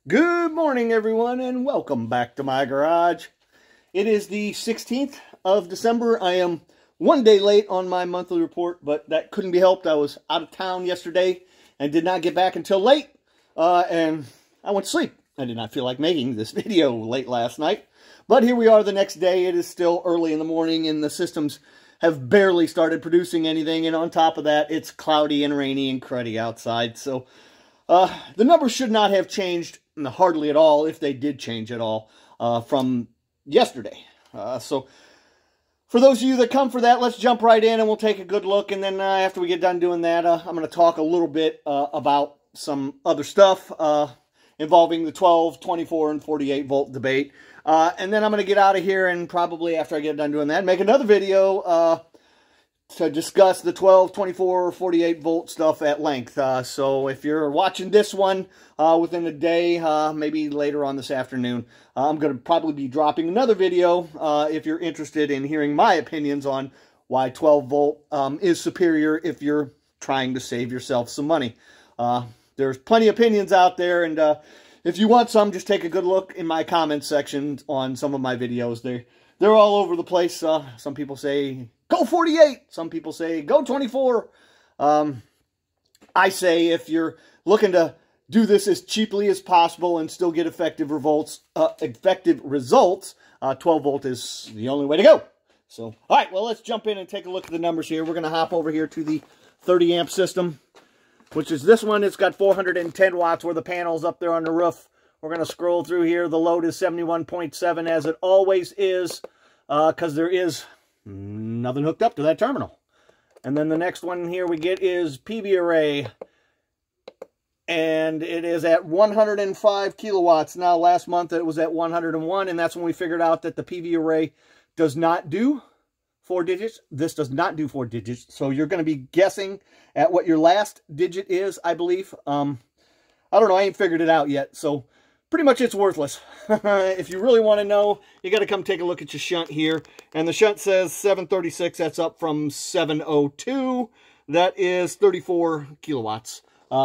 Good morning, everyone, and welcome back to my garage. It is the 16th of December. I am one day late on my monthly report, but that couldn't be helped. I was out of town yesterday and did not get back until late, and I went to sleep. I did not feel like making this video late last night, but here we are the next day. It is still early in the morning, and the systems have barely started producing anything, and on top of that, it's cloudy and rainy and cruddy outside, so the numbers should not have changed hardly at all, if they did change at all, from yesterday. So for those of you that come for that, let's jump right in and we'll take a good look. And then after we get done doing that, I'm going to talk a little bit about some other stuff involving the 12, 24, and 48 volt debate. And then I'm going to get out of here and probably after I get done doing that, make another video to discuss the 12, 24, or 48 volt stuff at length. So if you're watching this one within a day, maybe later on this afternoon, I'm going to probably be dropping another video if you're interested in hearing my opinions on why 12 volt is superior if you're trying to save yourself some money. There's plenty of opinions out there, and if you want some, just take a good look in my comments section on some of my videos. They're all over the place. Some people say, go 48. Some people say, go 24. I say if you're looking to do this as cheaply as possible and still get effective results, 12 volt is the only way to go. So, all right, well, let's jump in and take a look at the numbers here. We're going to hop over here to the 30 amp system, which is this one. It's got 410 watts worth of panels up there on the roof. We're going to scroll through here. The load is 71.7, as it always is, because there is nothing hooked up to that terminal. And then the next one here we get is PV array, and it is at 105 kilowatts. Now, last month it was at 101, and that's when we figured out that the PV array does not do 4 digits. This does not do 4 digits, so you're going to be guessing at what your last digit is, I believe. I don't know. I ain't figured it out yet, so pretty much it's worthless. If you really want to know, you got to come take a look at your shunt here. And the shunt says 736. That's up from 702. That is 34 kilowatts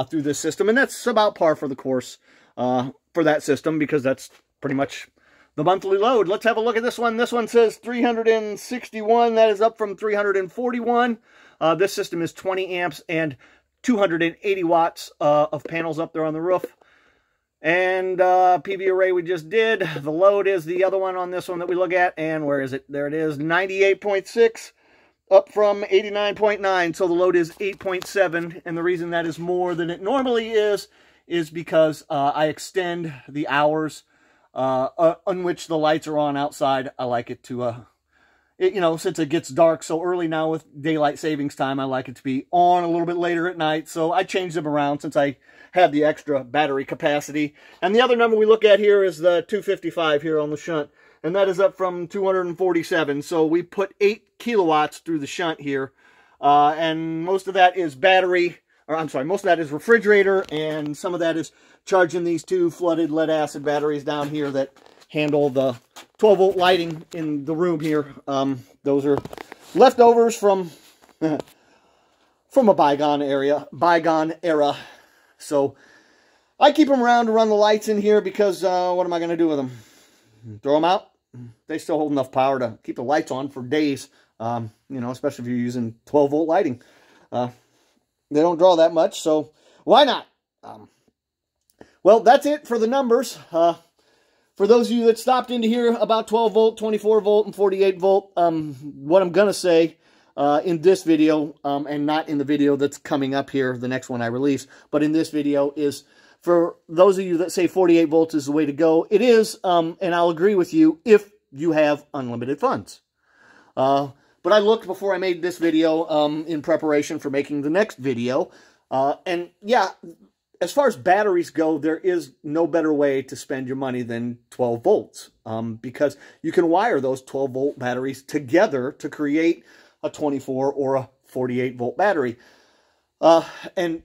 through this system. And that's about par for the course for that system, because that's pretty much the monthly load. Let's have a look at this one. This one says 361. That is up from 341. This system is 20 amps and 280 watts of panels up there on the roof. And PV array we just did. The load is the other one on this one that we look at. And where is it? There it is, 98.6 up from 89.9. So the load is 8.7. And the reason that is more than it normally is because I extend the hours on which the lights are on outside. I like it to, since it gets dark so early now with daylight savings time, I like it to be on a little bit later at night. So I changed them around since I have the extra battery capacity. And the other number we look at here is the 255 here on the shunt, and that is up from 247. So we put 8 kilowatts through the shunt here, and most of that is battery, or I'm sorry, most of that is refrigerator, and some of that is charging these 2 flooded lead acid batteries down here that handle the 12 volt lighting in the room here. Those are leftovers from a bygone era. So I keep them around to run the lights in here because what am I going to do with them? Throw them out? They still hold enough power to keep the lights on for days, especially if you're using 12 volt lighting. They don't draw that much, so why not? Well, that's it for the numbers. For those of you that stopped in to hear about 12 volt, 24 volt, and 48 volt, what I'm going to say in this video, and not in the video that's coming up here, the next one I release, but in this video is, for those of you that say 48 volts is the way to go, it is, and I'll agree with you, if you have unlimited funds. But I looked before I made this video in preparation for making the next video, and yeah, as far as batteries go, there is no better way to spend your money than 12 volts, because you can wire those 12 volt batteries together to create a 24 or a 48 volt battery. And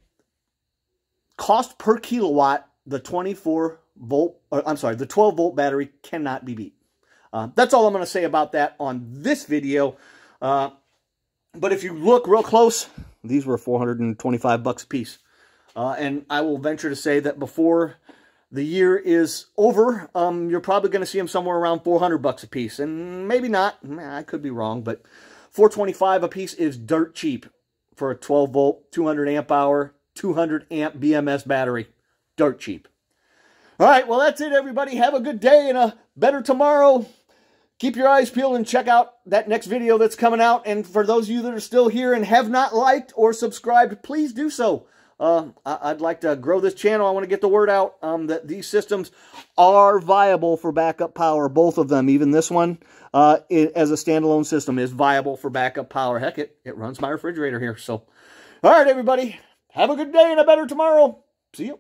cost per kilowatt, the 12 volt battery cannot be beat. That's all I'm going to say about that on this video. But if you look real close, these were $425 a piece. And I will venture to say that before the year is over, you're probably going to see them somewhere around $400 a piece. And maybe not. I could be wrong, but $425 a piece is dirt cheap for a 12-volt, 200 amp hour, 200 amp BMS battery. Dirt cheap. All right, well, that's it, everybody. Have a good day and a better tomorrow. Keep your eyes peeled and check out that next video that's coming out. And for those of you that are still here and have not liked or subscribed, please do so. I'd like to grow this channel. I want to get the word out that these systems are viable for backup power. Both of them, even this one, as a standalone system, is viable for backup power. Heck, it runs my refrigerator here. So, all right, everybody, have a good day and a better tomorrow. See you.